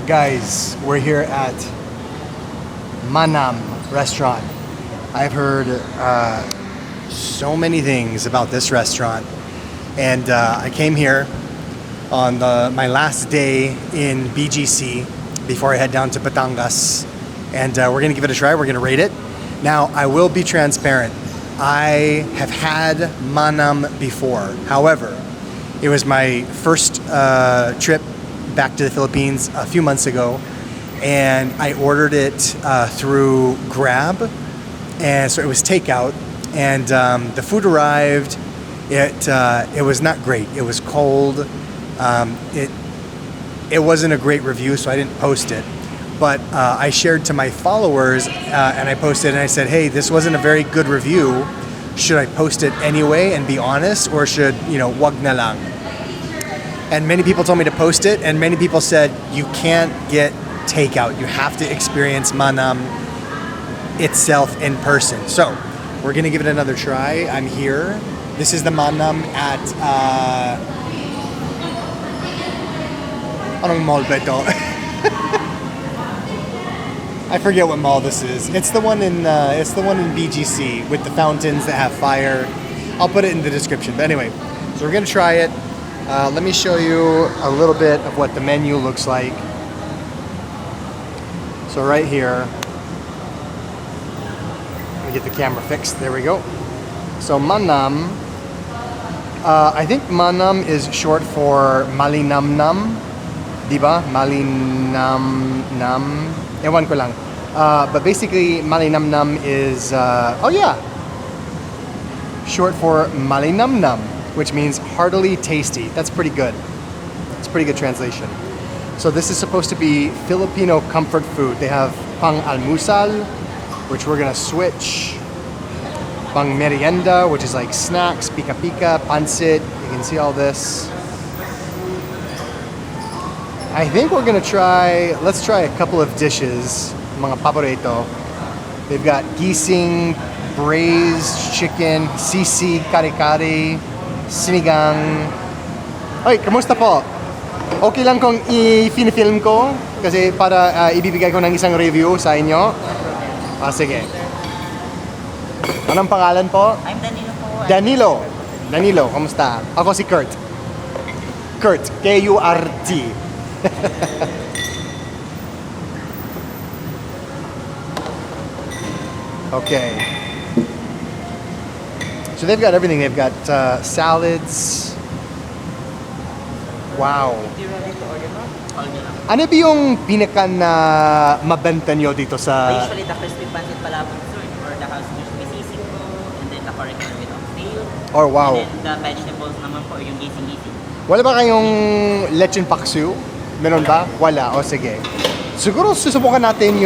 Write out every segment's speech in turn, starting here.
Guys, we're here at Manam restaurant. I've heard so many things about this restaurant, and I came here on my last day in BGC before I head down to Batangas, and we're gonna give it a try. We're gonna rate it. Now, I will be transparent. I have had Manam before. However, it was my first trip back to the Philippines a few months ago, and I ordered it through Grab, and so it was takeout, and the food arrived. It was not great. It was cold. It wasn't a great review, so I didn't post it. But I shared to my followers, and I posted, and I said, "Hey, this wasn't a very good review. Should I post it anyway and be honest, or should wag na lang?" And many people told me to post it, and many people said you can't get takeout. You have to experience Manam itself in person. So we're gonna give it another try. I'm here. This is the Manam at anong mall ba ito? I forget what mall this is. It's the one in BGC with the fountains that have fire. I'll put it in the description. But anyway, so we're gonna try it. Let me show you a little bit of what the menu looks like. So right here, let me get the camera fixed. There we go. So Manam, I think Manam is short for Malinamnam, diba? Malinamnam. Ewan ko lang. But basically, Malinamnam is, short for Malinamnam, which means heartily tasty. That's pretty good. It's pretty good translation. So this is supposed to be Filipino comfort food. They have pang almusal, which we're gonna switch. Pang merienda, which is like snacks, pika pika, pancit. You can see all this. I think we're gonna let's try a couple of dishes, mga paborito. They've got gising, braised chicken, sisig, kare-kare, sinigang. Oy, kamusta po? Okay lang kung i-film ko kasi para ibibigay ko ng isang review sa inyo. Sige. Anong pangalan po? I'm Danilo po. Danilo, kamusta? Ako si Kurt. K-U-R-T. Okay. So they've got everything. They've got salads. Wow. Ano ba yung pinaka na mabenta nyo dito sa... Usually the crispy pancit palabok sir, or the house crispy sisig po, and then the curriculum with oxtail. Oh, wow. And then the vegetables naman po, yung gising-gising. Wala ba kayong lechon paksiw? Meron ba? Wala. O sige. Siguro susubukan natin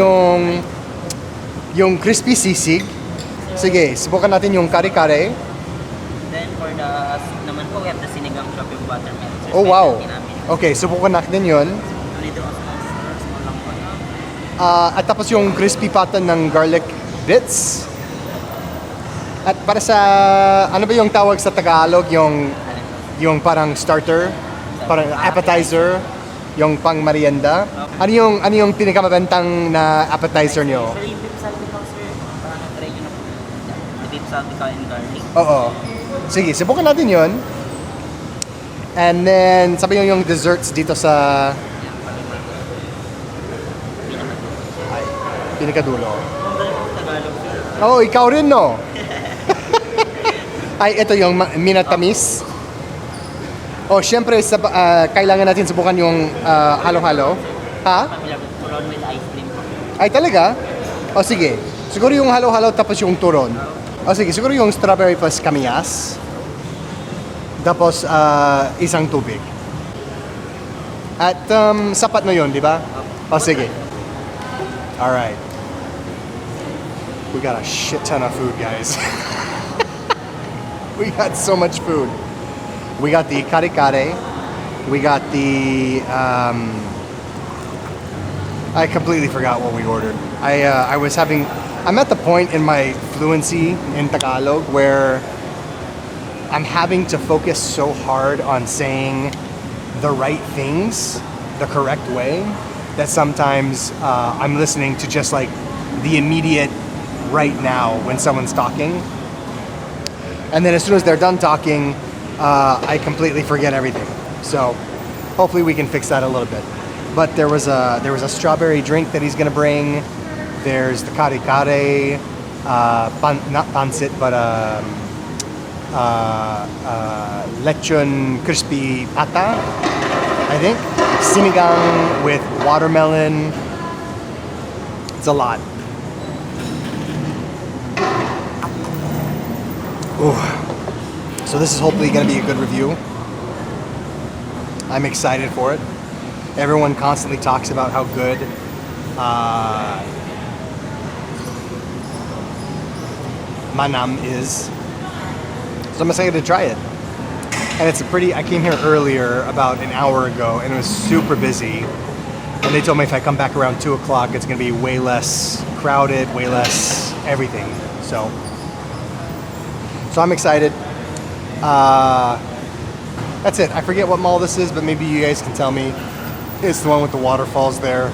yung crispy sisig. Sige, subukan natin yung kare-kare. Then for the soup naman po, we have the sinigang shop with buttermilk. Oh, wow. Okay, subukan natin yun. Small lang po. At tapos yung crispy pata ng garlic bits. At para sa, ano ba yung tawag sa Tagalog? Yung parang starter, parang appetizer, yung pang merienda. Ano yung pinakamabentang na appetizer nyo? Sir, yung beef salticaw sir, parang na-try nyo na po. The beef salticaw and garlic. Oo. Sige, subukan natin yun. And then, sabi nyo yung desserts dito sa... Ay, pinakadulo. Tagalog sir. Oh, ikaw rin, no? Ay, ito yung minatamis. Oh, syempre, kailangan natin subukan yung halo-halo. Ha? Turon with ice cream po. Ay, talaga? O, sige. Siguro yung halo-halo tapos yung turon. O, sige. Siguro yung strawberry plus kamyas. Tapos, isang tubig. At sapat na yun, di ba? O, sige. Alright. We got a shit ton of food, guys. We got so much food. We got the kare-kare. We got the... I completely forgot what we ordered. I'm at the point in my fluency in Tagalog where I'm having to focus so hard on saying the right things the correct way that sometimes I'm listening to just like the immediate right now when someone's talking. And then as soon as they're done talking, I completely forget everything. So hopefully we can fix that a little bit. But there was a strawberry drink that he's gonna bring. There's the kare kare, not pancit, but lechon crispy pata, I think. Sinigang with watermelon. It's a lot. Ooh. So this is hopefully going to be a good review. I'm excited for it. Everyone constantly talks about how good Manam is. So I'm excited to try it. And it's a pretty, I came here earlier about an hour ago and it was super busy. And they told me if I come back around 2 o'clock, it's gonna be way less crowded, way less everything. So I'm excited. That's it. I forget what mall this is, but maybe you guys can tell me. It's the one with the waterfalls there.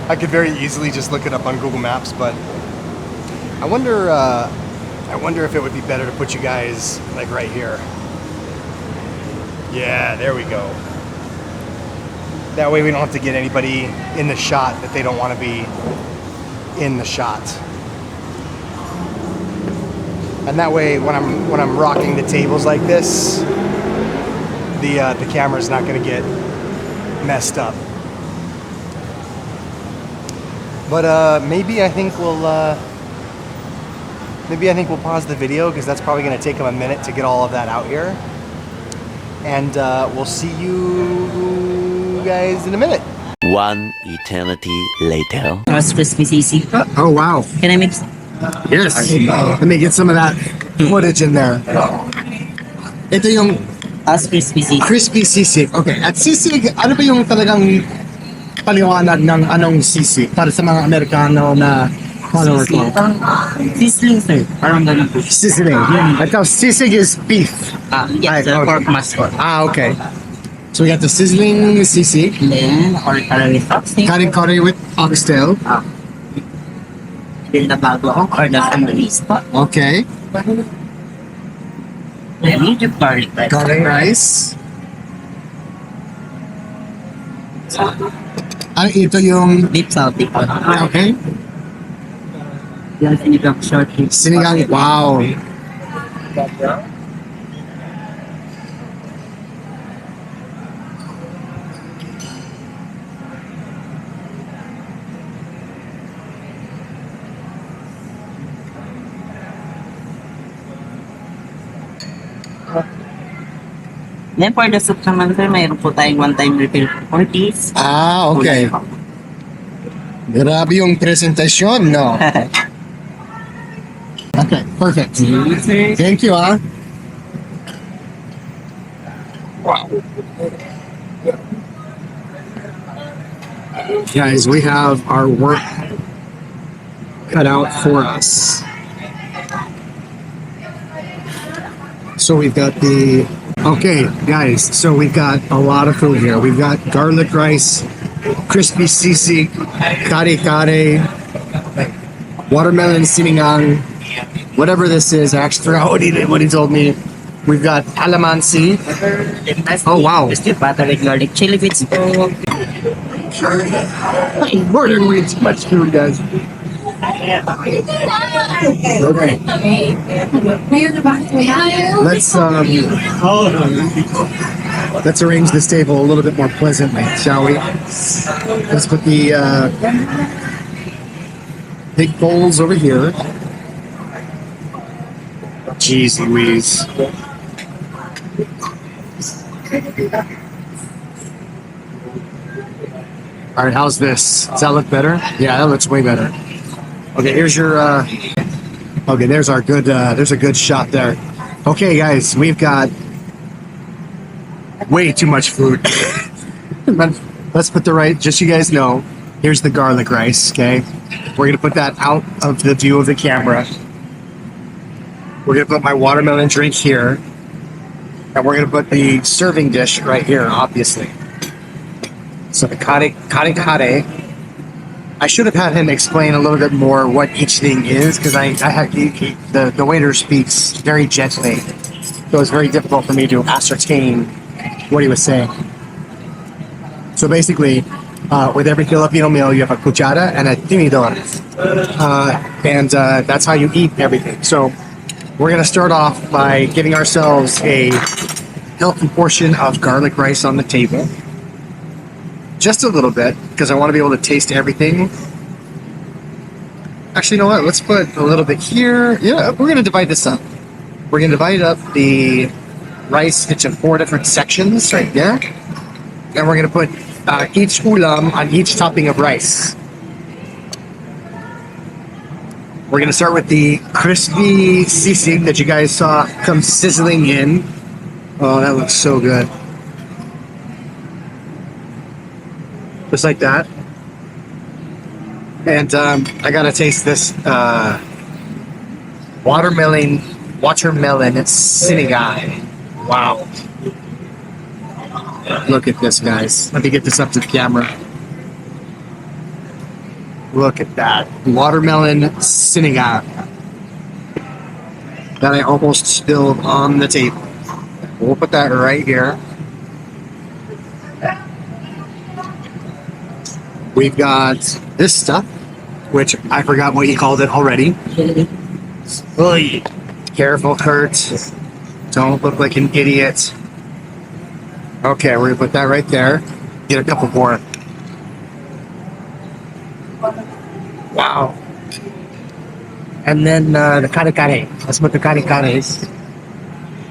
I could very easily just look it up on Google Maps, but I wonder if it would be better to put you guys like right here. Yeah, there we go. That way we don't have to get anybody in the shot that they don't want to be in the shot. And that way when I'm rocking the tables like this, the camera's not going to get messed up. But maybe I think we'll pause the video because that's probably going to take them a minute to get all of that out here. And we'll see you guys in a minute. One eternity later. Roast crispy sisig. Oh wow. Can I mix? Yes. Let me get some of that footage in there. Ito yung Roast crispy sisig. crispy sisig. Okay. At sisig, ano ba yung talagang paliwanag ng anong sisig para sa mga Amerikano na follower ko? Sizzling, sir. Parang ganun po. Sizzling. Ito, sisig is beef. Yes, Ay, okay. pork mascot. Okay. So we got the sizzling sisig. Then, or curry topping. Kare with oxtail. Then the bago or the family spot. Okay. Then medium garlic rice. Curry rice. Ito yung... Beef salty po. Okay. Yung sinigang short ribs. Sinigang. Wow. Then for the soup naman, sir, mayroon po tayong one-time refill for this. Okay. Grabe yung presentasyon, no? Okay, perfect. Sir. Thank you, ah. Wow. Guys, we have our work cut out for us. So we've got the... Okay, guys, so we've got a lot of food here. We've got garlic rice, crispy sisig, kare kare, watermelon sinigang, whatever this is. I actually forgot what he told me. We've got calamansi. Oh, wow. Still butter with garlic chili bits po. More than way too much food, guys. Okay. Let's arrange this table a little bit more pleasantly, shall we? Let's put the big bowls over here. Jeez Louise. All right, how's this? Does that look better? Yeah, that looks way better. Okay, here's your, okay, there's our good, there's a good shot there. Okay, guys, we've got way too much food. But let's put the right, just so you guys know, here's the garlic rice, okay? We're gonna put that out of the view of the camera. We're gonna put my watermelon drink here. And we're gonna put the serving dish right here, obviously. So the kare. I should have had him explain a little bit more what each thing is because I had the waiter speaks very gently, so it was very difficult for me to ascertain what he was saying. So basically, with every Filipino meal, you have a cuchara and a tinidor, and that's how you eat everything. So we're gonna start off by giving ourselves a healthy portion of garlic rice on the table. Just a little bit, because I want to be able to taste everything. Actually, you know what? Let's put a little bit here. Yeah, we're going to divide this up. We're going to divide up the rice into 4 different sections right there. And we're going to put each ulam on each topping of rice. We're going to start with the crispy sisig that you guys saw come sizzling in. Oh, that looks so good. Just like that. And I gotta taste this watermelon sinigang. Wow. Look at this, guys. Let me get this up to the camera. Look at that. Watermelon sinigang. That I almost spilled on the table. We'll put that right here. We've got this stuff, which I forgot what you called it already. Oy. Careful, Kurt. Don't look like an idiot. Okay, we're gonna put that right there. Get a couple more. Wow. And then the kare. Let's put the kare.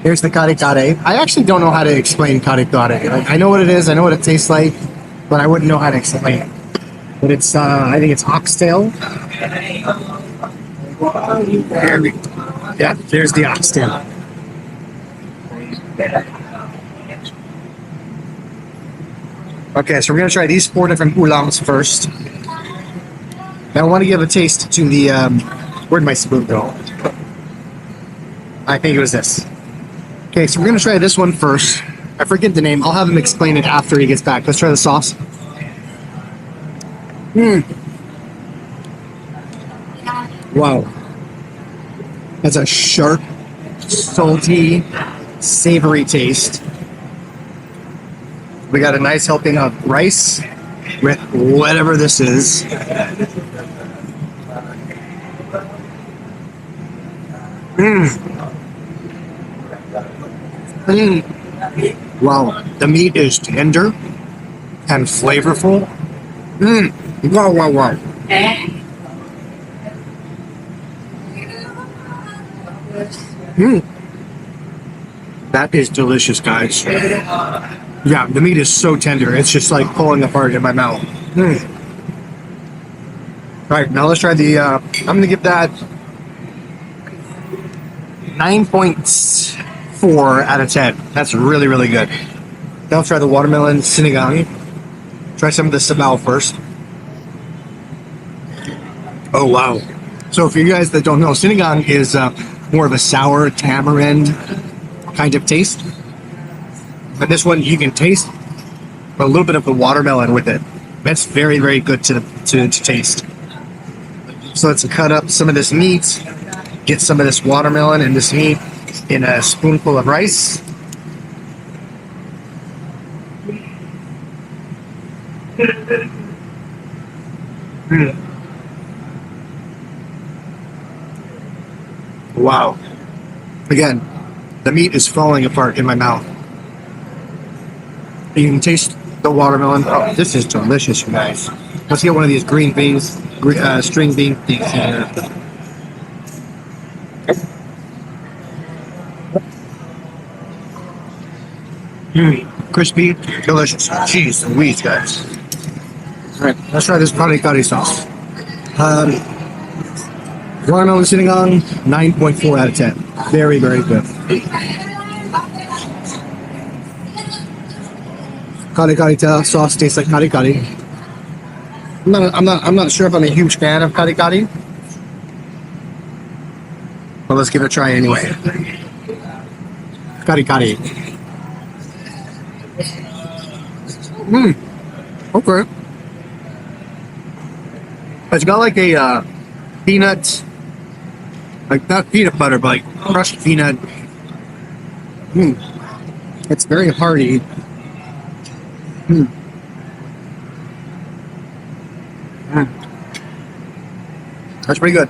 Here's the kare. I actually don't know how to explain kare. Like, I know what it is, I know what it tastes like, but I wouldn't know how to explain it. But it's, I think it's oxtail. There we go. Yeah, there's the oxtail. Okay, so we're going to try these 4 different ulams first. Now I want to give a taste to the, where'd my spoon go? I think it was this. Okay, so we're going to try this one first. I forget the name. I'll have him explain it after he gets back. Let's try the sauce. Wow. That's a sharp, salty, savory taste. We got a nice helping of rice with whatever this is. Wow, the meat is tender and flavorful. Wow. That is delicious, guys. Yeah, the meat is so tender. It's just like pulling apart in my mouth. All right, now let's try the, I'm going to give that 9.4 out of 10. That's really, really good. Now let's try the watermelon sinigang. Try some of the sabao first. Oh, wow. So for you guys that don't know, sinigang is more of a sour tamarind kind of taste. But this one, you can taste a little bit of the watermelon with it. That's very, very good to taste. So let's cut up some of this meat, get some of this watermelon and this meat in a spoonful of rice. Wow. Again, the meat is falling apart in my mouth. You can taste the watermelon. Oh, this is delicious, you guys. Let's get one of these green beans, string bean things here. Crispy, delicious. Jeez Louise, guys. Alright, let's try this kare kare sauce. Watermelon sinigang, 9.4 out of 10. Very, very good. Kare kare sauce tastes like kare kare. I'm not sure if I'm a huge fan of kare kare, but let's give it a try anyway. Kare kare. Okay. It's got like a peanut, like not peanut butter, but like crushed peanut. Mm. It's very hearty. Mm. Mm. That's pretty good.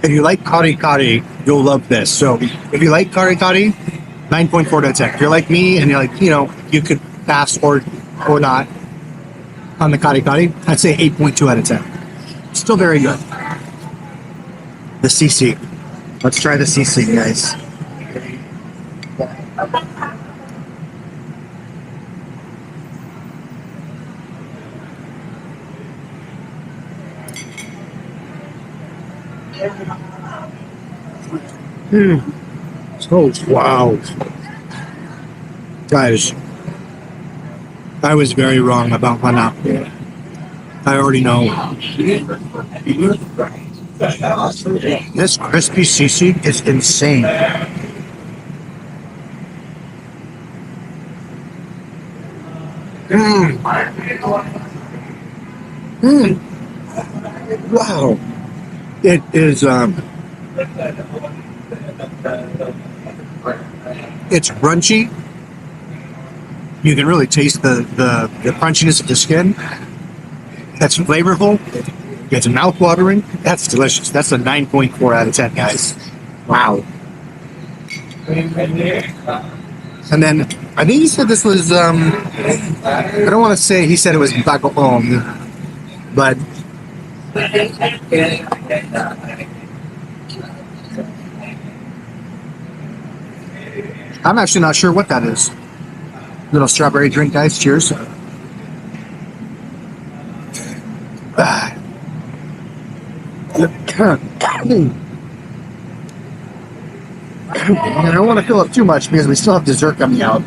If you like kari kari, you'll love this. So if you like kari kari, 9.4 out of 10. If you're like me and you're like, you could pass or not on the kari kari, I'd say 8.2 out of 10. Still very good. The CC. Let's try the CC, guys. Oh, wow. Guys, I was very wrong about Manam. I already know. This crispy CC is insane. Mm. Mm. Wow. It is, it's crunchy. You can really taste the crunchiness of the skin. That's flavorful. It's mouth-watering. That's delicious. That's a 9.4 out of 10, guys. Wow. And then, I think he said this was, I don't want to say he said it was bagoong, but I'm actually not sure what that is. Little strawberry drink, guys. Cheers. Ah. I don't want to fill up too much because we still have dessert coming out.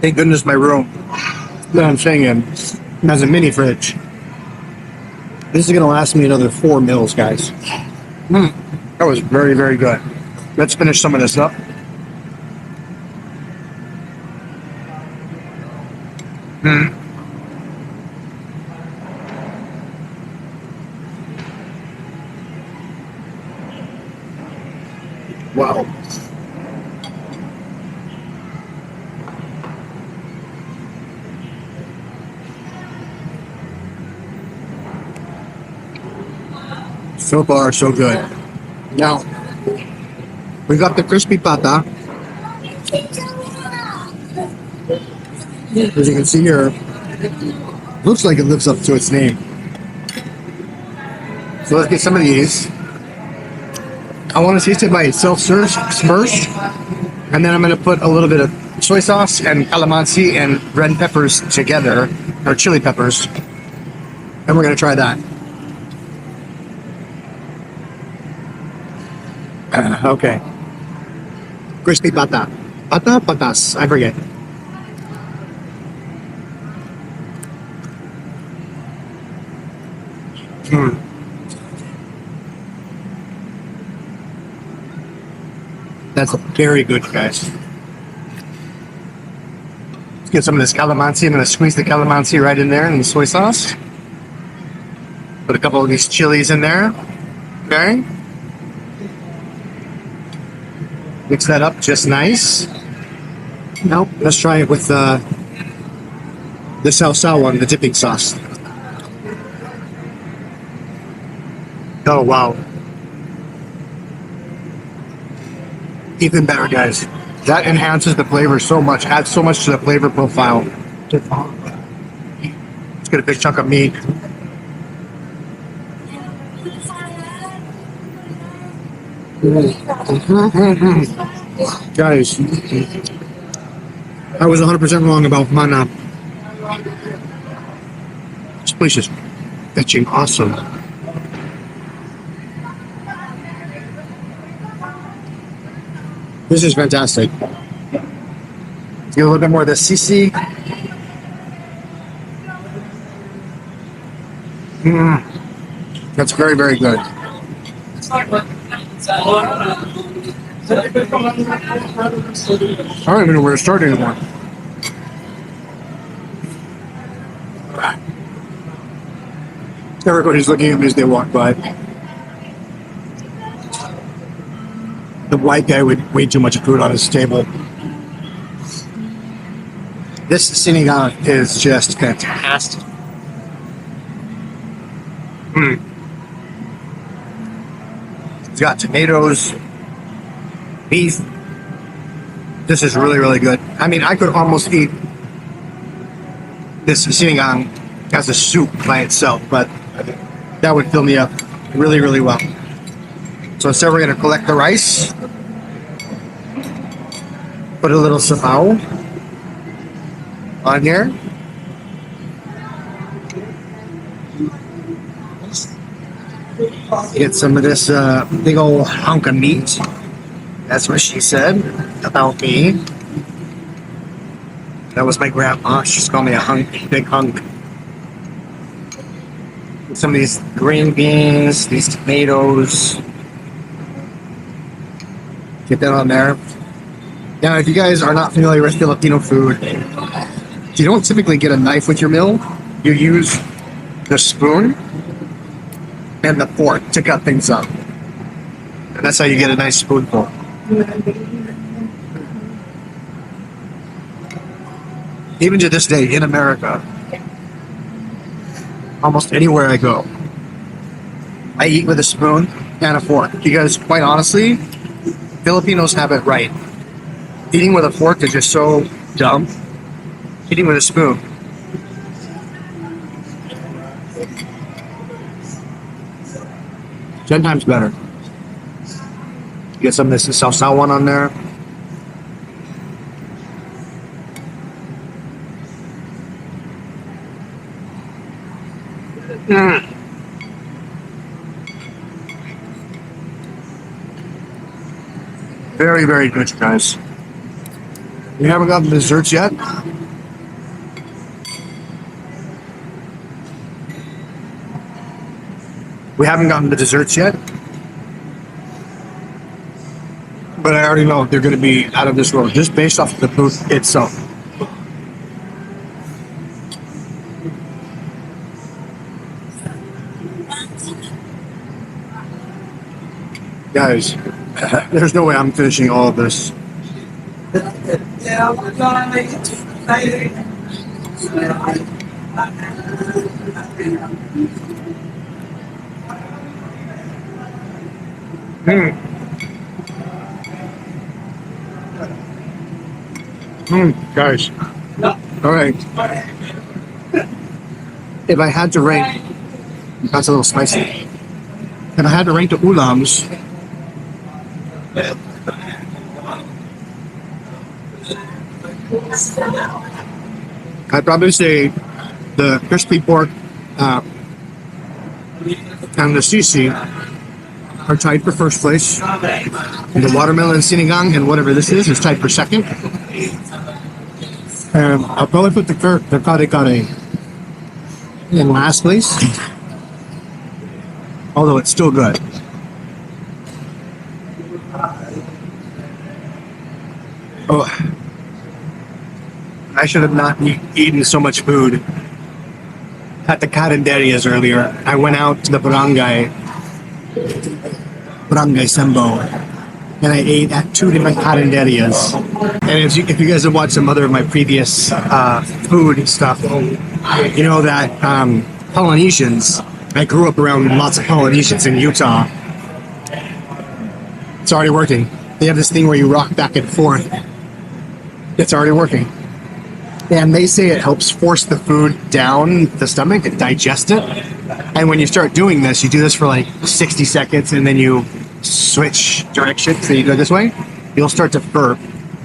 Thank goodness my room that I'm staying in has a mini fridge. This is going to last me another 4 meals, guys. That was very, very good. Let's finish some of this up. Wow. So far, so good. Now, we got the crispy pata. As you can see here, looks like it lives up to its name. So let's get some of these. I want to taste it by itself first, and then I'm going to put a little bit of soy sauce and calamansi and red peppers together, or chili peppers, and we're going to try that. Okay. Crispy pata. Patas. I forget. That's very good, guys. Let's get some of this calamansi. I'm going to squeeze the calamansi right in there in the soy sauce. Put a couple of these chilies in there. Okay. Mix that up just nice. Now, let's try it with the salsa one, the dipping sauce. Oh, wow. Even better, guys. That enhances the flavor so much, adds so much to the flavor profile. Let's get a big chunk of meat. Guys, I was 100% wrong about Manam. This place is fetching awesome. This is fantastic. Get a little bit more of the CC. That's very, very good. I don't even know where to start anymore. Everybody's looking at me as they walk by. The white guy with way too much food on his table. This sinigang is just fantastic. It's got tomatoes, beef. This is really, really good. I mean, I could almost eat this sinigang as a soup by itself, but that would fill me up really, really well. So instead, we're going to collect the rice, put a little sabaw on here. Get some of this big old hunk of meat. That's what she said about me. That was my grandma. She just called me a hunk, big hunk. Some of these green beans, these tomatoes. Get that on there. Now, if you guys are not familiar with Filipino food, you don't typically get a knife with your meal. You use the spoon and the fork to cut things up. And that's how you get a nice spoonful. Even to this day in America, almost anywhere I go, I eat with a spoon and a fork because, quite honestly, Filipinos have it right. Eating with a fork is just so dumb. Eating with a spoon. 10 times better. Get some of this sausawan on there. Very, very good, you guys. We haven't gotten the desserts yet. But I already know they're going to be out of this world just based off of the booth itself. Guys, there's no way I'm finishing all of this. Guys. All right. If I had to rank, that's a little spicy. If I had to rank the ulams, I'd probably say the crispy pork and the sisi are tied for first place. And the watermelon sinigang and whatever this is tied for second. I'll probably put the kare-kare in last place. Although it's still good. Oh, I should have not eaten so much food at the carinderias earlier. I went out to the barangay Sembo, and I ate at 2 different carinderias. And if you guys have watched some other of my previous food stuff, you know that Polynesians, I grew up around lots of Polynesians in Utah. It's already working. They have this thing where you rock back and forth. It's already working. And they say it helps force the food down the stomach and digest it. And when you start doing this, you do this for like 60 seconds and then you switch directions. So you go this way, you'll start to burp.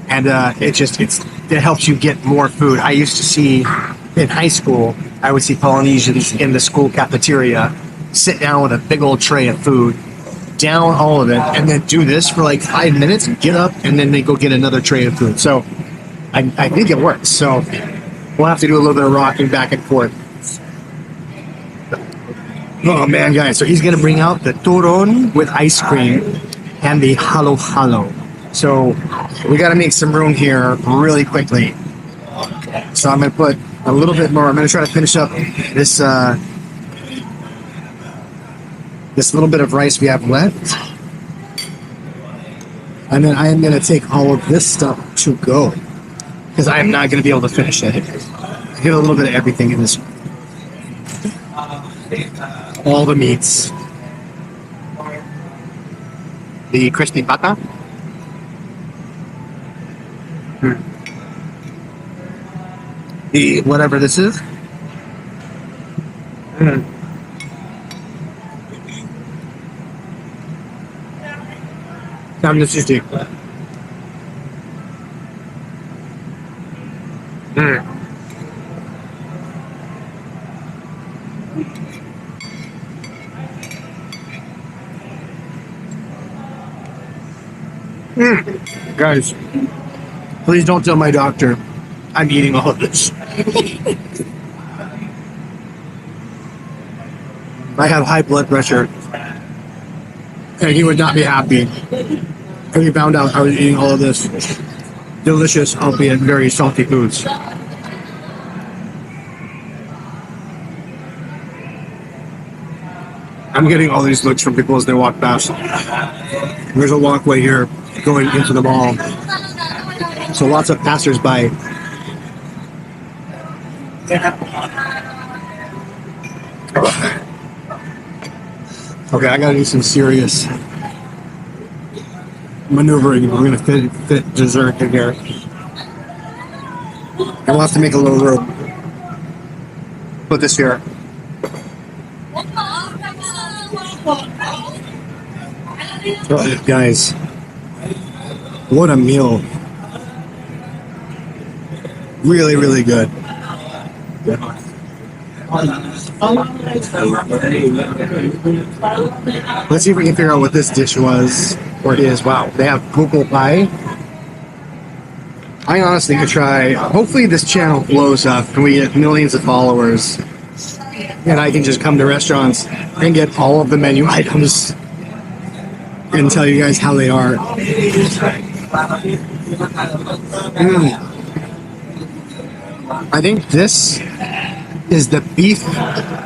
And it helps you get more food. I used to see in high school, I would see Polynesians in the school cafeteria sit down with a big old tray of food, down all of it, and then do this for like 5 minutes, get up, and then they go get another tray of food. So I think it works. So we'll have to do a little bit of rocking back and forth. Oh man, guys! So he's gonna bring out the turon with ice cream and the halo halo. So we gotta make some room here really quickly. So I'm gonna put a little bit more. I'm gonna try to finish up this this little bit of rice we have left, and then I am gonna take all of this stuff to go because I am not gonna be able to finish it. I get a little bit of everything in this. All the meats, the crispy pata. The whatever this is. Tam sushi. Guys, please don't tell my doctor I'm eating all of this. I have high blood pressure, and he would not be happy if he found out I was eating all of this delicious, albeit very salty foods. I'm getting all these looks from people as they walk past. There's a walkway here going into the mall. So lots of passersby. Okay, I gotta do some serious maneuvering. We're gonna fit dessert in here. I will have to make a little room. Put this here. Oh, guys, what a meal. Really, really good. Let's see if we can figure out what this dish was or is. Wow, they have cocoa pie. I honestly could try. Hopefully this channel blows up and we get millions of followers and I can just come to restaurants and get all of the menu items and tell you guys how they are. I think this is the beef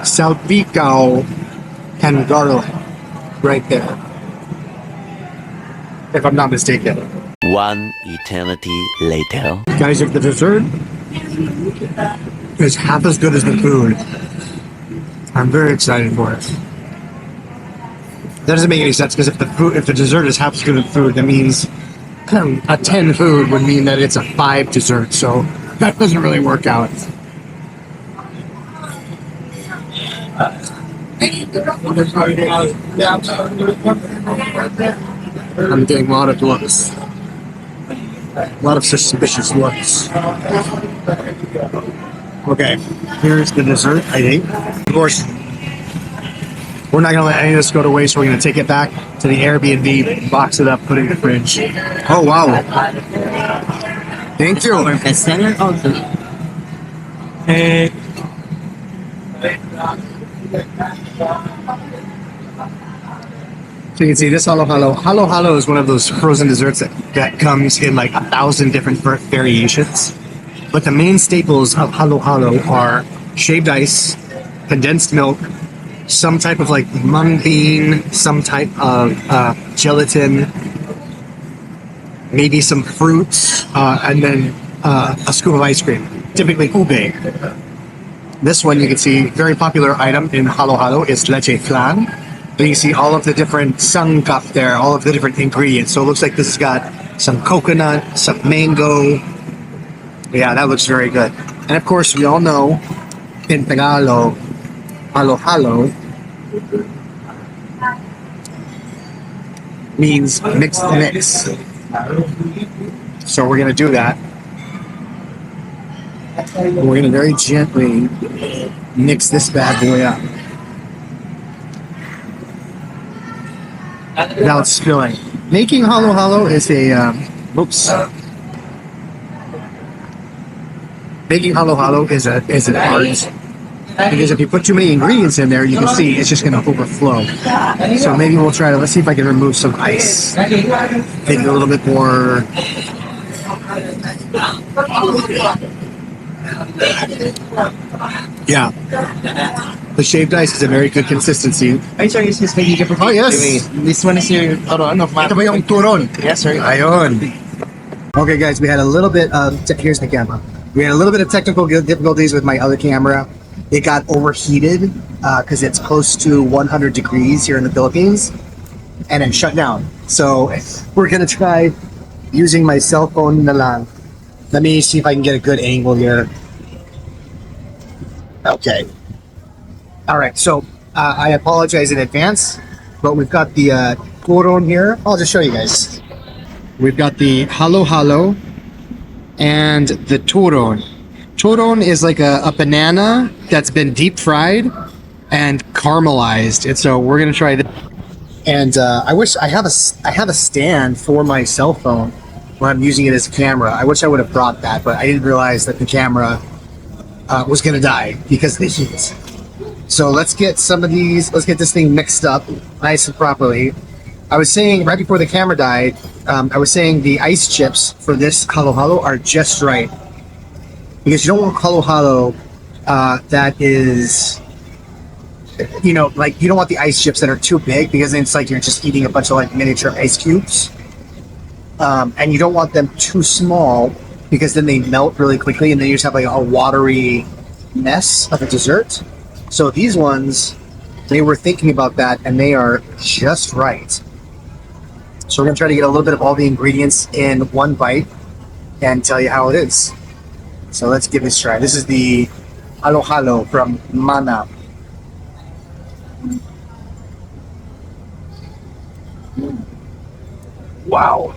salpicao and garlic right there, if I'm not mistaken. One eternity later. Guys, if the dessert is half as good as the food, I'm very excited for it. That doesn't make any sense because if the dessert is half as good as the food, that means a 10 food would mean that it's a 5 dessert. So that doesn't really work out. I'm getting a lot of looks. A lot of suspicious looks. Okay, here's the dessert, I think. Of course, we're not gonna let any of this go to waste. We're gonna take it back to the Airbnb, box it up, put it in the fridge. Oh wow! Thank you. Bestseller also. So you can see this halo halo. Halo halo is one of those frozen desserts that comes in like 1,000 different variations. But the main staples of halo halo are shaved ice, condensed milk, some type of like mung bean, some type of gelatin, maybe some fruits, and then a scoop of ice cream, typically ube. This one you can see, very popular item in halo halo is leche flan. But you see all of the different sangkap there, all of the different ingredients. So it looks like this has got some coconut, some mango. Yeah, that looks very good. And of course, we all know in Tagalog, halo halo means mix the mix. So we're gonna do that. We're gonna very gently mix this bad boy up without spilling. Making halo halo is a Making halo halo is an art. Because if you put too many ingredients in there, you can see it's just going to overflow. So maybe we'll try to, let's see if I can remove some ice. Make it a little bit more. Yeah. The shaved ice is a very good consistency. Ay, sir, is this maybe Oh, yes. This one is your turon of Ito ba yung turon? Yes, sir. Ayun. Okay, guys, we had a little bit of, here's the camera. We had a little bit of technical difficulties with my other camera. It got overheated because it's close to 100 degrees here in the Philippines, and it shut down. So we're gonna try using my cell phone na lang. Let me see if I can get a good angle here. Okay. All right, so I apologize in advance, but we've got the turon here. I'll just show you guys. We've got the halo halo and the turon. Turon is like a banana that's been deep fried and caramelized, and so we're gonna try that. And I wish I have a stand for my cell phone when I'm using it as a camera. I wish I would have brought that, but I didn't realize that the camera was gonna die because of the heat. So let's get some of these. Let's get this thing mixed up nice and properly. I was saying right before the camera died, I was saying the ice chips for this halo halo are just right, because you don't want halo halo that is, you know, like you don't want the ice chips that are too big, because then it's like you're just eating a bunch of like miniature ice cubes, and you don't want them too small, because then they melt really quickly and then you just have like a watery mess of a dessert. So these ones, they were thinking about that, and they are just right. So we're gonna try to get a little bit of all the ingredients in one bite and tell you how it is. So let's give this a try. This is the halo halo from Manam. Wow.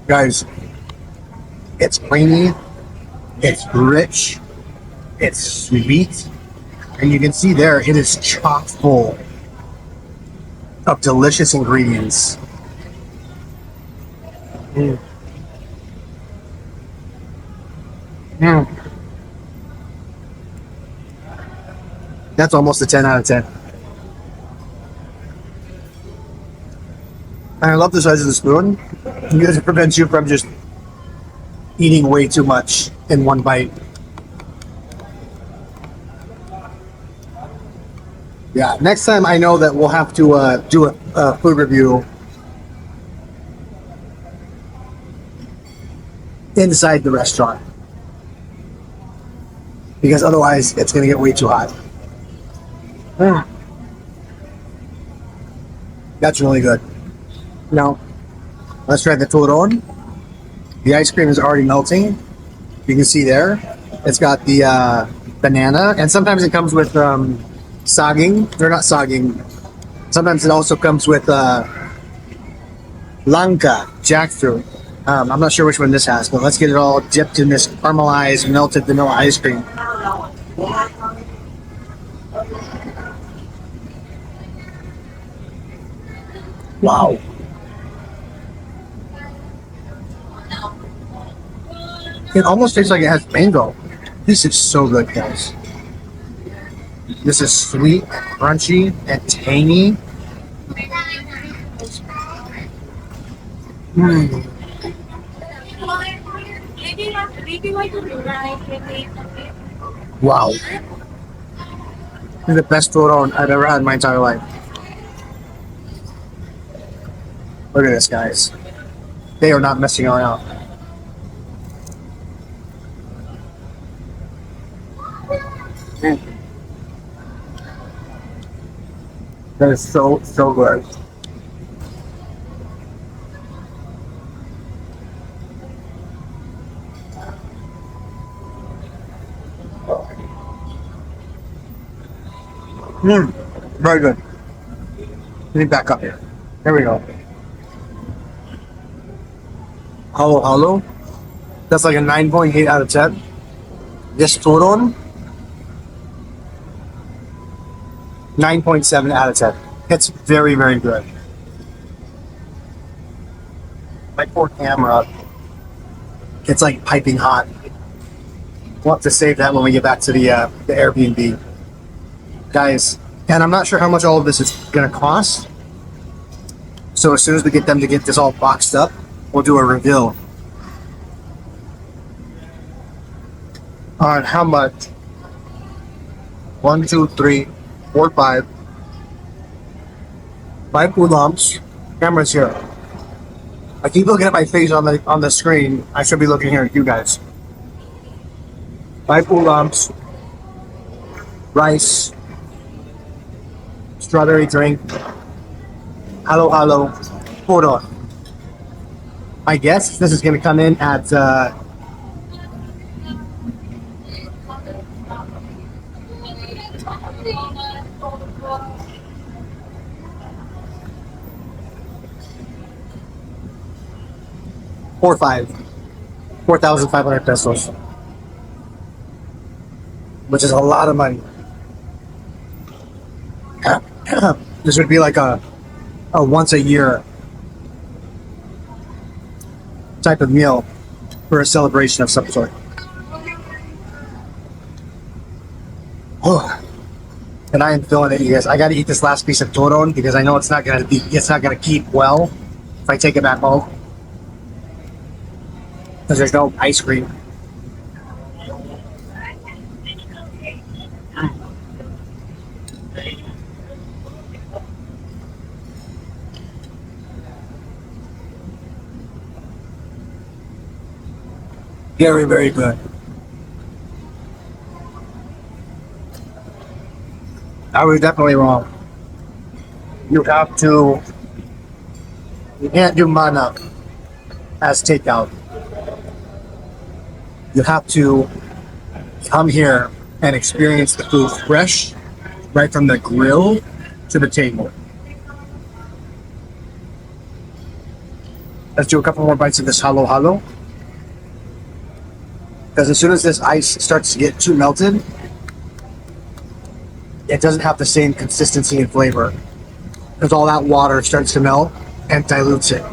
Guys, it's creamy, it's rich, it's sweet, and you can see there it is chock full of delicious ingredients. Mm. Mm. That's almost a 10 out of 10. And I love the size of the spoon because it prevents you from just eating way too much in one bite. Yeah, next time I know that we'll have to do a food review inside the restaurant, because otherwise it's going to get way too hot. That's really good. Now, let's try the turon. The ice cream is already melting. You can see there. It's got the banana, and sometimes it comes with saging. They're not saging. Sometimes it also comes with langka, jackfruit. I'm not sure which one this has, but let's get it all dipped in this caramelized, melted vanilla ice cream. Wow. It almost tastes like it has mango. This is so good, guys. This is sweet, and crunchy, and tangy. Wow. This is the best turon I've ever had in my entire life. Look at this, guys. They are not messing around. That is so good. Very good. Let me back up here. There we go. Halo halo. That's like a 9.8 out of 10. This turon, 9.7 out of 10. It's very, very good. my poor camera. It's like piping hot. We'll have to save that when we get back to the Airbnb. Guys, and I'm not sure how much all of this is gonna cost. So as soon as we get them to get this all boxed up, we'll do a reveal on how much. 1, 2, 3, 4, 5. 5 oolongs. Camera's here. I keep looking at my face on the screen. I should be looking here at you guys. 5 oolongs. Rice. Strawberry drink. Halo halo. Puro. I guess this is gonna come in at $4,500 pesos, which is a lot of money. This would be like a once a year type of meal for a celebration of some sort. Oh, and I am feeling it, you guys. I got to eat this last piece of turon because I know it's not gonna keep well if I take it back home because there's no ice cream. Very, very good. I was definitely wrong. You can't do Manam as takeout. You have to come here and experience the food fresh, right from the grill to the table. Let's do a couple more bites of this halo halo. Because as soon as this ice starts to get too melted, it doesn't have the same consistency and flavor. Because all that water starts to melt and dilutes it.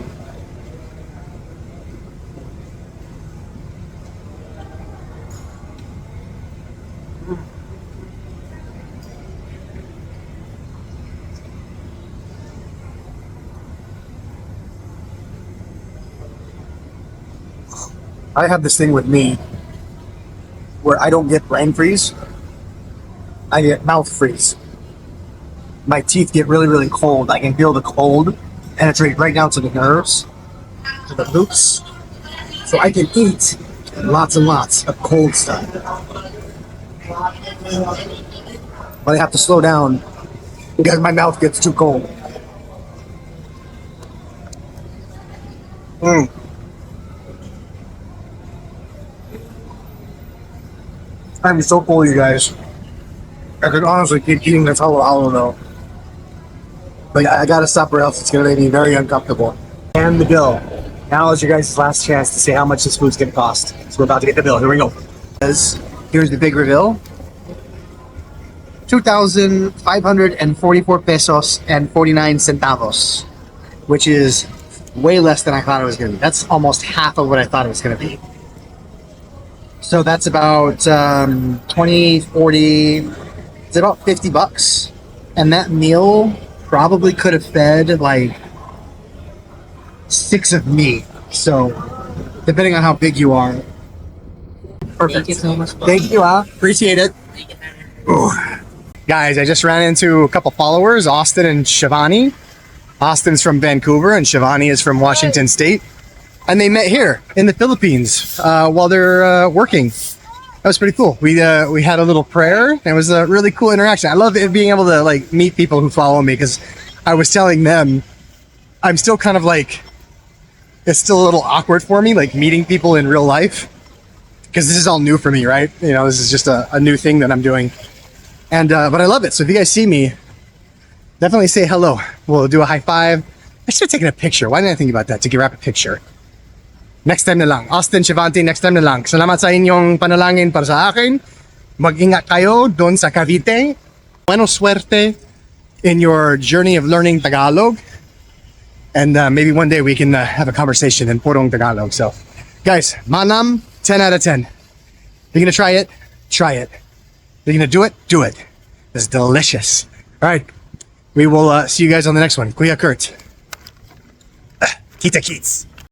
I have this thing with me where I don't get brain freeze, I get mouth freeze. My teeth get really, really cold. I can feel the cold penetrate right down to the nerves, to the loops. So I can eat lots and lots of cold stuff. But I have to slow down because my mouth gets too cold. I'm so full, you guys. I could honestly keep eating this whole hour though. But I gotta stop or else it's gonna make me very uncomfortable. And the bill. Now is your guys' last chance to say how much this food's gonna cost. So we're about to get the bill. Here we go. Here's the big reveal. 2,544 pesos and 49 centavos, which is way less than I thought it was gonna be. That's almost half of what I thought it was gonna be. So that's about 20, 40, it's about 50 bucks. And that meal probably could have fed like 6 of me. So depending on how big you are. Perfect. Thank you so much. Thank you, appreciate it. Ooh. Guys, I just ran into a couple followers, Austin and Shivani. Austin's from Vancouver and Shivani is from Washington State. And they met here in the Philippines while they're working. That was pretty cool. We had a little prayer. And it was a really cool interaction. I love it being able to like meet people who follow me because I was telling them I'm still kind of like, it's still a little awkward for me, like meeting people in real life because this is all new for me, right? You know, this is just a new thing that I'm doing. And but I love it. So if you guys see me, definitely say hello. We'll do a high five. I should have taken a picture. Why didn't I think about that? To grab a picture. Next time na lang. Austin, Shivanti, next time na lang. Salamat sa inyong panalangin para sa akin. Mag-ingat kayo doon sa Cavite. Buenos suerte in your journey of learning Tagalog. And maybe one day we can have a conversation in Porong Tagalog. So, guys, Manam, 10 out of 10. You're gonna try it? Try it. You're gonna do it? Do it. It's delicious. All right, we will see you guys on the next one. Kuya Kurt. Kita Keats.